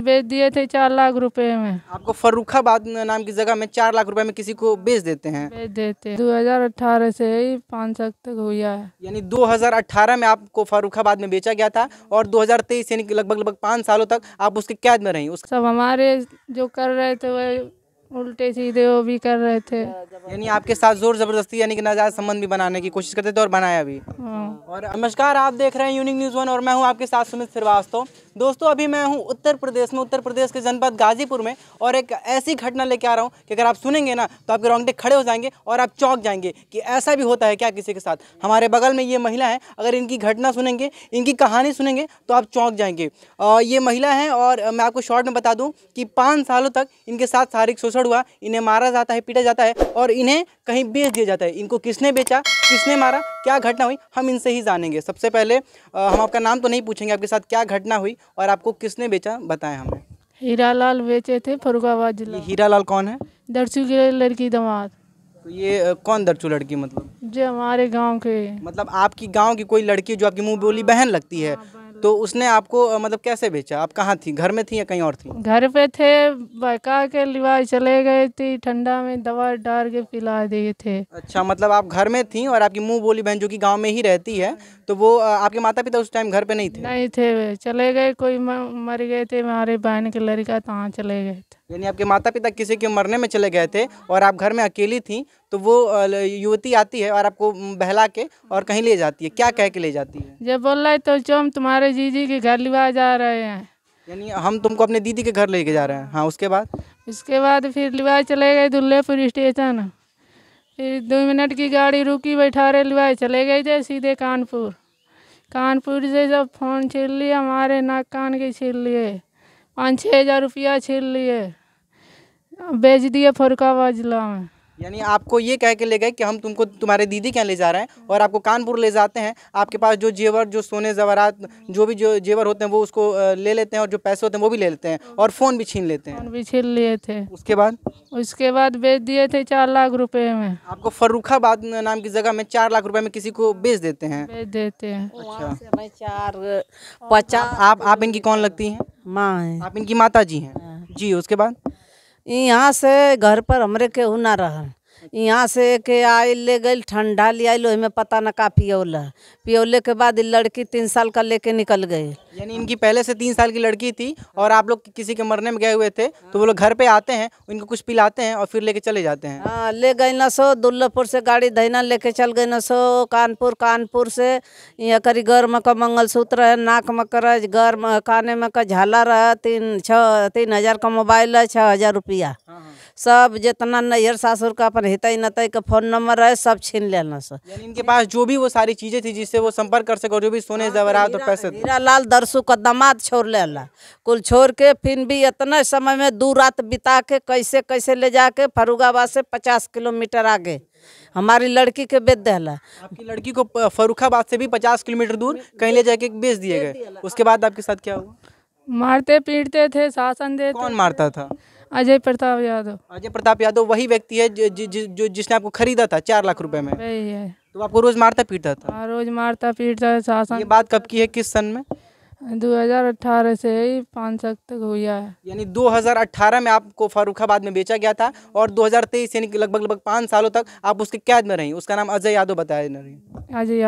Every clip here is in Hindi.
बेच दिए थे 4 लाख रुपए में। आपको फर्रुखाबाद नाम की जगह में 4 लाख रुपए में किसी को बेच देते हैं? बेच देते 2018 से ही 5 साल तक हुआ है। यानी 2018 में आपको फर्रुखाबाद में बेचा गया था और 2023 यानी कि लगभग 5 सालों तक आप उसके कैद में रहीं। उस सब हमारे जो कर रहे थे वह उल्टे सीधे वो भी कर रहे थे। यानी आपके साथ जोर जबरदस्ती यानी कि नाजायज संबंध भी बनाने की कोशिश करते थे और बनाया भी। और नमस्कार, आप देख रहे हैं यूनिक न्यूज़ 1 और मैं हूं आपके साथ सुमित श्रीवास्तव। दोस्तों, अभी मैं हूं उत्तर प्रदेश में, उत्तर प्रदेश के जनपद गाजीपुर में, और एक ऐसी घटना लेके आ रहा हूं कि अगर आप सुनेंगे ना तो आपके रोंगटे खड़े हो जाएंगे और आप चौंक जाएंगे कि ऐसा भी होता है क्या किसी के साथ। हमारे बगल में ये महिला है, अगर इनकी घटना सुनेंगे, इनकी कहानी सुनेंगे तो आप चौंक जाएंगे। ये महिला है और मैं आपको शॉर्ट में बता दूँ कि 5 सालों तक इनके साथ शारीरिक शोषण हुआ, इन्हें मारा जाता है, पीटा जाता है और इन्हें कहीं बेच दिया जाता है। इनको किसने बेचा, किसने मारा, क्या घटना हुई, हम इनसे ही जानेंगे। सबसे पहले हम आपका नाम तो नहीं पूछेंगे, आपके साथ क्या घटना हुई और आपको किसने बेचा बताएं हमें। हीरालाल बेचे थे फर्रुखाबाद जिला। हीरालाल कौन है? दरसू की लड़की दामाद। तो ये कौन दरचू लड़की, मतलब जो हमारे गांव के, मतलब आपकी गांव की कोई लड़की जो आपकी मुंह बोली बहन लगती है, तो उसने आपको मतलब कैसे बेचा? आप कहाँ थी, घर में थी या कहीं और थी? घर पे थे, बहका के लिवाई चले गए थे, ठंडा में दवा डाल के पिला दिए थे। अच्छा, मतलब आप घर में थी और आपकी मुंह बोली बहन जो कि गांव में ही रहती है, तो वो आपके माता पिता उस टाइम घर पे नहीं थे? नहीं थे, वे चले गए, कोई मर गए थे, हमारे बहन के लड़का तहाँ चले गए थे। यानी आपके माता पिता किसी के मरने में चले गए थे और आप घर में अकेली थी, तो वो युवती आती है और आपको बहला के और कहीं ले जाती है। क्या कह के ले जाती है? जब बोल रहे तो जो हम तुम्हारे जीजी के घर लिवा जा रहे हैं। यानी हम तुमको अपने दीदी के घर लेके जा रहे हैं। हाँ, उसके बाद फिर लिवाई चले गए दुल्लेपुर स्टेशन। फिर 2 मिनट की गाड़ी रुकी, बैठा रहे, लिवाई चले गए थे सीधे कानपुर से जब फ़ोन छीन लिया, हमारे नाक कान के छीन लिए, 5-6 हज़ार रुपया छीन लिए, बेच दिए फर्रुखाबाद जिला में। यानी आपको ये कह के ले गए कि हम तुमको तुम्हारे दीदी के यहाँ ले जा रहे हैं और आपको कानपुर ले जाते हैं। आपके पास जो जेवर, जो सोने जवारात, जो जेवर होते हैं वो उसको ले लेते हैं और जो पैसे होते हैं वो भी ले लेते हैं और फ़ोन भी छीन लेते हैं। फ़ोन भी छीन लिए थे। उसके बाद बेच दिए थे 4 लाख रुपए में। आपको फर्रुखाबाद नाम की जगह में 4 लाख रुपए में किसी को बेच देते हैं? बेच देते हैं। अच्छा, आप इनकी कौन लगती हैं? माँ है। आप इनकी माता जी हैं? जी। उसके बाद यहाँ से घर पर हमरे केहू ना रहल, यहाँ से के आई ले गई, ठंडा ले आई, लोहे में पता न का पियोले के बाद लड़की 3 साल का लेके निकल गई। यानी इनकी पहले से 3 साल की लड़की थी और आप लोग किसी के मरने में गए हुए थे, तो वो लोग घर पे आते हैं, इनको कुछ पिलाते हैं और फिर लेके चले जाते हैं। हाँ, ले गई न सो दुल्लभपुर से गाड़ी धैना लेके चल गई न सो कानपुर से यहाँ करी घर में का मंगलसूत्र है, नाक में कर घर में, काने में का झालर है, 3 हज़ार का मोबाइल है, 6 हज़ार रुपया, सब जितना नैहर सासुर का अपन हितई नतई का फ़ोन नंबर है सब छीन लेना सो। यानी इनके पास जो भी वो सारी चीजें थी जिससे वो संपर्क कर सके और जो भी सोने जवाहरात और पैसे थे। हीरालाल दरसू का दामाद छोड़ लेला, कुल छोड़ के फिर भी इतना समय में 2 रात बिता के कैसे ले जाके फर्रुखाबाद से 50 किलोमीटर आगे हमारी लड़की के बेच देला। आपकी लड़की को फर्रुखाबाद से भी 50 किलोमीटर दूर कहीं ले जाके बेच दिए गए। उसके बाद आपके साथ क्या हुआ? मारते पीटते थे, शासन देते। कौन मारता था? अजय प्रताप यादव। अजय प्रताप यादव वही व्यक्ति है जो जिसने आपको खरीदा था 4 लाख रुपए में? वही है। तो आपको रोज मारता पीटता था? हाँ, रोज मारता पीटता शासन। ये बात कब की है, किस सन में? 2018 से ही 5 साल तक हुआ है। यानी 2018 में आपको फर्रुखाबाद में बेचा गया था और 2023 यानी कि लगभग 5 सालों तक आप उसके कैद में रही। उसका नाम अजय यादव बताया ना रही? अजय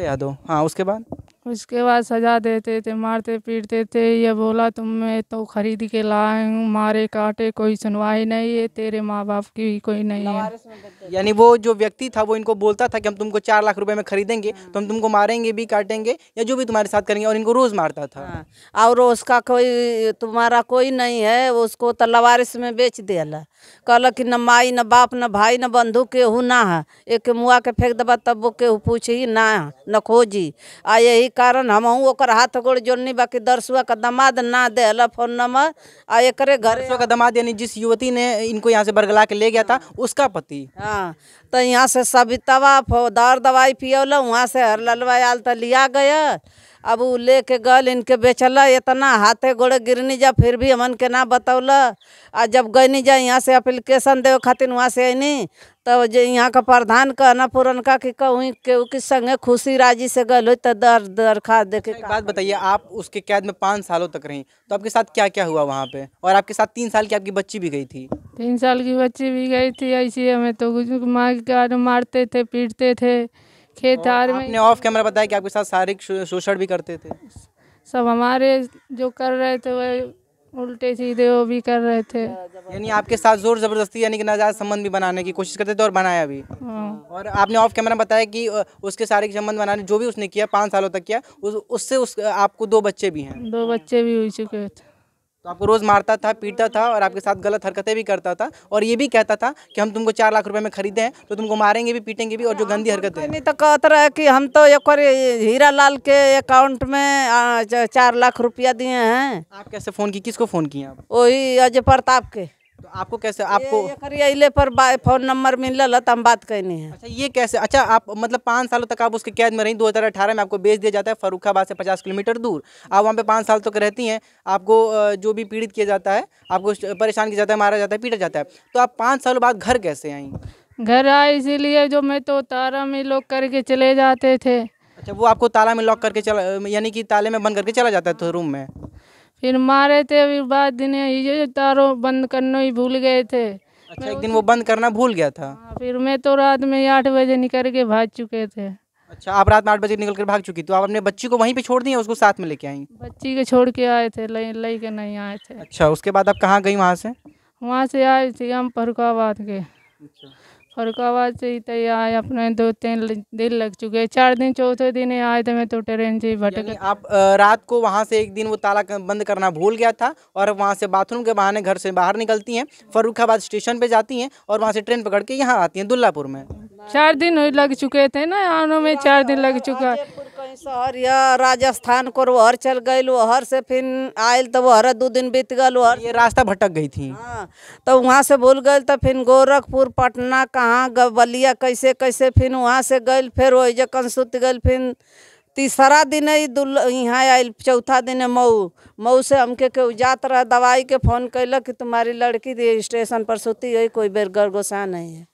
यादव। हाँ, उसके बाद सजा देते थे, मारते पीटते थे। ये बोला तुम्हें तो खरीद के लाए हूँ, मारे काटे, कोई सुनवाई नहीं है, तेरे माँ बाप की भी कोई नहीं है। यानी वो जो व्यक्ति था वो इनको बोलता था कि हम तुमको 4 लाख रुपए में खरीदेंगे, तो हम तुमको मारेंगे भी, काटेंगे या जो भी तुम्हारे साथ करेंगे, और इनको रोज मारता था। हाँ, और उसका कोई तुम्हारा कोई नहीं है, उसको तो लवारिस में बेच दिया। कहल कि न माई न बाप न भाई न बंधु केहू ना है, एक मुआ के फेंक दबा तब वो केहू पूछी ना न खोजी। आ यही कारण हम ओकर हाथ गोड़ जोड़नी बाकी दरसुआ का दामाद ना देला फ़ोन नंबर। आ एकरे घर दरसुआ का दामाद यानी जिस युवती ने इनको यहाँ से बरगला के ले गया था उसका पति। हाँ, तो यहाँ से सबितवा दवाई पियोला, वहाँ से हरललवा आल तो लिया गया। अब वो लेके गल इनके बेचला, इतना हाथे गोड़े गिरनी जा, फिर भी हमन के ना बतौला। आ जब गईनी जा यहाँ से एप्लीकेशन देवे खातिर वहाँ से आईनी तब जो यहाँ का प्रधान कहना पुरनका कि कहूँ केहू के संगे खुशी राजी से गल हो तो दरखास्त दे के एक बात बताइए, आप उसके कैद में 5 सालों तक रहीं, तो आपके साथ क्या क्या हुआ वहाँ पे? और आपके साथ 3 साल की आपकी बच्ची भी गई थी। 3 साल की बच्ची भी गई थी ऐसी। हमें तो मारते थे, पीटते थे, खेत हार में। आपने ऑफ कैमरा बताया कि आपके साथ शारीरिक शोषण भी करते थे। सब हमारे जो कर रहे थे वह उल्टे सीधे वो भी कर रहे थे। यानी आपके साथ जोर जबरदस्ती यानी कि नाजायज संबंध भी बनाने की कोशिश करते थे और बनाया भी। हाँ। और आपने ऑफ कैमरा बताया कि उसके शारीरिक संबंध बनाने जो भी उसने किया 5 सालों तक किया, उससे आपको 2 बच्चे भी हैं। 2 बच्चे भी हो चुके थे। तो आपको रोज मारता था, पीटता था और आपके साथ गलत हरकतें भी करता था, और ये भी कहता था कि हम तुमको 4 लाख रुपए में खरीदे हैं तो तुमको मारेंगे भी, पीटेंगे भी, और जो गंदी हरकतें हैं। नहीं तो कहते रहे कि हम तो एक बार हीरा लाल के अकाउंट में 4 लाख रुपया दिए हैं। आप कैसे फोन की, किसको फोन किया आप? वही अजय प्रताप के। तो आपको कैसे, आपको अइले पर फोन नंबर मिलल तो हम बात करनी है। अच्छा ये कैसे, अच्छा आप मतलब 5 सालों तक आप उसके कैद में रही। 2018 में आपको बेच दिया जाता है फर्रुखाबाद से 50 किलोमीटर दूर। आप वहाँ पे 5 साल तक रहती हैं। आपको जो भी पीड़ित किया जाता है, आपको परेशान किया जाता है, मारा जाता है, पीटा जाता है। तो आप 5 सालों बाद घर कैसे आई? घर आए इसीलिए जो मैं तो तारा में लोग करके चले जाते थे। अच्छा, वो आपको ताला में लॉक करके चला, यानी कि ताले में बंद करके चला जाता है तो रूम में? फिर मारे थे, फिर बाद दिन ये तारों बंद करना ही भूल गए थे। अच्छा, एक दिन वो बंद करना भूल गया था। हाँ, फिर मैं तो रात में 8 बजे निकल के भाग चुके थे। अच्छा, आप रात में 8 बजे निकल कर भाग चुकी, तो आप अपने बच्ची को वहीं पे छोड़ दी या उसको साथ में लेके आई? बच्ची के छोड़ के आए थे, ले के नहीं आए थे। अच्छा, उसके बाद आप कहाँ गई वहाँ से? वहाँ से आए थे हम फर्रुखाबाद के। फर्रुखाबाद से ही तय आए, अपने 2-3 दिन लग चुके। 4 दिन, चौथे दिन आए थे। मैं तो ट्रेन से ही भटक। यानी आप रात को वहाँ से एक दिन वो ताला बंद करना भूल गया था और वहाँ से बाथरूम के बहाने घर से बाहर निकलती हैं, फर्रुखाबाद स्टेशन पे जाती हैं और वहाँ से ट्रेन पकड़ के यहाँ आती हैं दुल्लापुर में। 4 दिन लग चुके थे ना आने में, 4 दिन लग चुका। कहीं शहर या राजस्थान को वहर चल गई, वहर से फिर आयल तो वहर 2 दिन बीत गल। वहर ये रास्ता भटक गई थी। हाँ, तो वहाँ से भूल गए तो फिर गोरखपुर, पटना, कहाँ बलिया, कैसे कैसे फिर वहाँ से गई। फिर वही जखन सुत गई। फिर तीसरा दिन यहाँ आयल। चौथा दिन मऊ से हमके केहू जात रहा दवाई के फ़ोन कैलक कि तुम्हारी लड़की स्टेशन पर सुती है, कोई बेर गरगोसा नहीं है।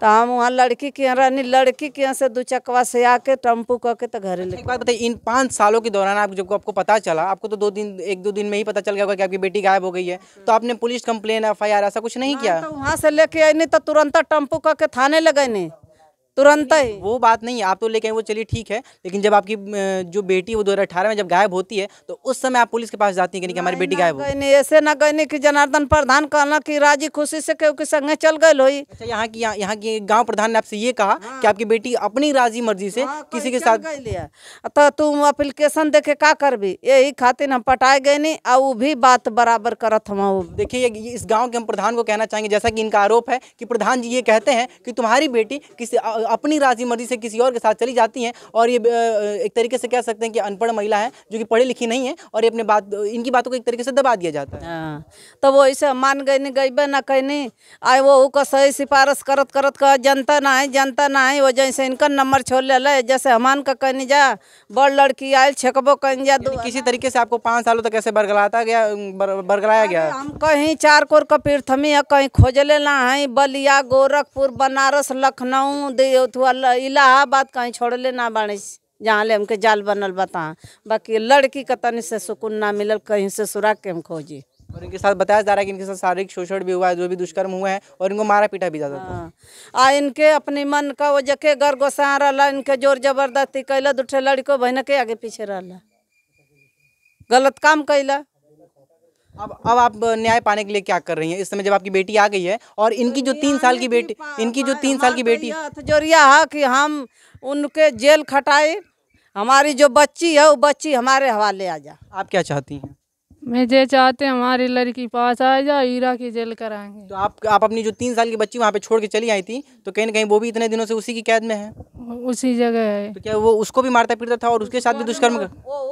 तो हम वहाँ लड़की के यहाँ रहनी। लड़की के यहाँ से 2 चकवा से आके टेम्पू करके तो घरे ले। एक बात बताइए, इन 5 सालों के दौरान आप जब आपको पता चला, आपको तो 1-2 दिन में ही पता चल गया होगा कि आपकी बेटी गायब हो गई है, तो आपने पुलिस कंप्लेन, FIR ऐसा कुछ नहीं किया? तो वहाँ से लेके आई नहीं तो तुरंत टेम्पू करके थाने लगे नहीं, तुरंत ही। वो बात नहीं, आप तो लेके आए वो चलिए ठीक है, लेकिन जब आपकी जो बेटी वो 2018 में जब गायब होती है तो उस समय आप पुलिस के पास जाती हैं कि हमारी बेटी गायब हो गई? नहीं, ऐसे ना गई कि जनार्दन प्रधान कहना कि राजी खुशी से केहू के संगे चल गई होई। अच्छा, यहाँ की गांव प्रधान ने आपसे ये कहा कि आपकी बेटी अपनी राजी मर्जी से किसी के साथ लिया, तो तुम एप्लीकेशन देके का करबी, यही खातिर हम पटाए गए नहीं। और वो भी बात बराबर करत हम। देखिए, इस गांव के हम प्रधान को कहना चाहेंगे, जैसा कि इनका आरोप है कि प्रधान जी ये कहते हैं कि तुम्हारी बेटी किसी अपनी राजी मर्जी से किसी और के साथ चली जाती हैं, और ये एक तरीके से कह सकते हैं कि अनपढ़ महिला है जो कि पढ़ी लिखी नहीं है, और ये अपने इनकी बातों को एक तरीके से दबा दिया जाता है। हाँ, तो वो ऐसे मान गई नहीं, गईबे ना कहनी। आए वो का सही सिफारिश करत करत का जनता ना है वजह से इनका नंबर छोड़ ले। जैसे हमान का कहनी जा बड़ लड़की आयल छकबो कहनी जा। किसी तरीके से आपको 5 सालों तक ऐसे बरगलाया गया। हम कहीं 4 कोर का पृथ्वी है, कहीं खोजले ना है। बलिया, गोरखपुर, बनारस, लखनऊ, इलाहाबाद कहीं छोड़ले ना बाणी, जहाँ ले हमके जाल बनल बता। बाकी लड़की का तनी से सुकून ना मिलल, कहीं से सुराग के हम खोजी। और इनके साथ बताया जा रहा है कि इनके साथ शारीरिक शोषण भी हुआ है, जो भी दुष्कर्म हुए हैं, और इनको मारा पीटा भी जाता था। इनके अपने मन का वो जके घर गोसा रहा, इनके जोर जबरदस्ती कैला। 2 लड़को बहन के आगे पीछे रहा, गलत काम कैला। अब आप न्याय पाने के लिए क्या कर रही हैं इस समय, जब आपकी बेटी आ गई है और इनकी जो 3 साल की बेटी, जोरिया है कि हम उनके जेल खटाए, हमारी जो बच्ची है वो बच्ची हमारे हवाले आ जा। आप क्या चाहती हैं? मैं जे चाहते हमारी लड़की पास आ जाए, हीरा की जेल कराएंगे। तो आप अपनी जो 3 साल की बच्ची वहाँ पे छोड़ के चली आई थी, तो कहीं ना कहीं वो भी इतने दिनों से उसी की कैद में है, उसी जगह है। तो क्या वो उसको भी मारता पीटता था और उसके साथ भी दुष्कर्म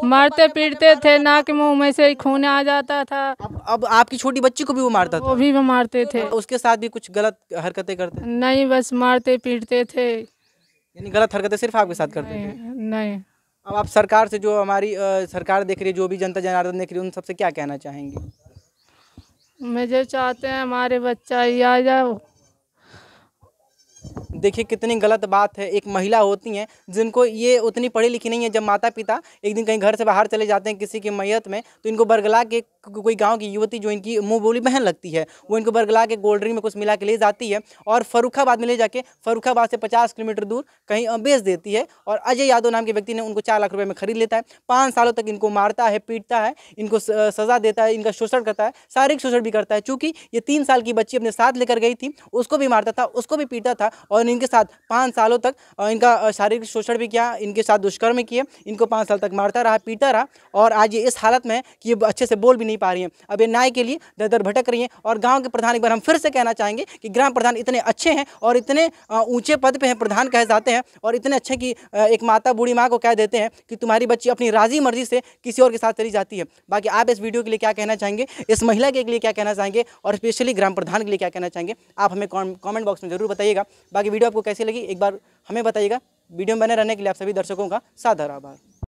मारते पीटते थे, नाक मुंह में से खून आ जाता था। अब आपकी छोटी बच्ची को भी वो मारता था? वो भी मारते थे। उसके साथ भी कुछ गलत हरकतें करते? नहीं, बस मारते पीटते थे। यानी गलत हरकतें सिर्फ आपके साथ करते थे? नहीं। अब आप सरकार से, जो हमारी सरकार देख रही है, जो भी जनता जनार्दन देख रही है, उन सबसे क्या कहना चाहेंगे? मैं जो चाहते हैं हमारे बच्चा ही आ जाओ, देखिए कितनी गलत बात है। एक महिला होती हैं जिनको ये उतनी पढ़ी लिखी नहीं है, जब माता पिता एक दिन कहीं घर से बाहर चले जाते हैं किसी की मैयत में, तो इनको बरगला के कोई गांव की युवती जो इनकी मुंह बोली बहन लगती है, वो इनको बरगला के कोल्ड ड्रिंक में कुछ मिला के ले जाती है और फर्रुखाबाद में ले जाके फर्रुखाबाद से 50 किलोमीटर दूर कहीं बेच देती है। और अजय यादव नाम के व्यक्ति ने उनको 4 लाख रुपए में खरीद लेता है। 5 सालों तक इनको मारता है, पीटता है, इनको सजा देता है, इनका शोषण करता है, शारीरिक शोषण भी करता है। चूंकि ये 3 साल की बच्ची अपने साथ लेकर गई थी, उसको भी मारता था, उसको भी पीटा था और इनके साथ 5 सालों तक इनका शारीरिक शोषण भी किया, इनके साथ दुष्कर्म किए, इनको 5 साल तक मारता रहा, पीटा रहा और आज ये इस हालत में है कि ये अच्छे से बोल भी नहीं पा रही हैं। अब ये न्याय के लिए दर दर भटक रही हैं। और गांव के प्रधान, एक बार हम फिर से कहना चाहेंगे कि ग्राम प्रधान इतने अच्छे हैं और इतने ऊंचे पद पे हैं, प्रधान कहे जाते हैं, और इतने अच्छे कि एक माता बूढ़ी माँ को कह देते हैं कि तुम्हारी बच्ची अपनी राजी मर्जी से किसी और के साथ चली जाती है। बाकी आप इस वीडियो के लिए क्या कहना चाहेंगे, इस महिला के लिए क्या कहना चाहेंगे और स्पेशली ग्राम प्रधान के लिए क्या कहना चाहेंगे, आप हमें कॉमेंट बॉक्स में जरूर बताइएगा। बाकी वीडियो आपको कैसी लगी एक बार हमें बताइएगा। वीडियो में बने रहने के लिए आप सभी दर्शकों का सादर आभार।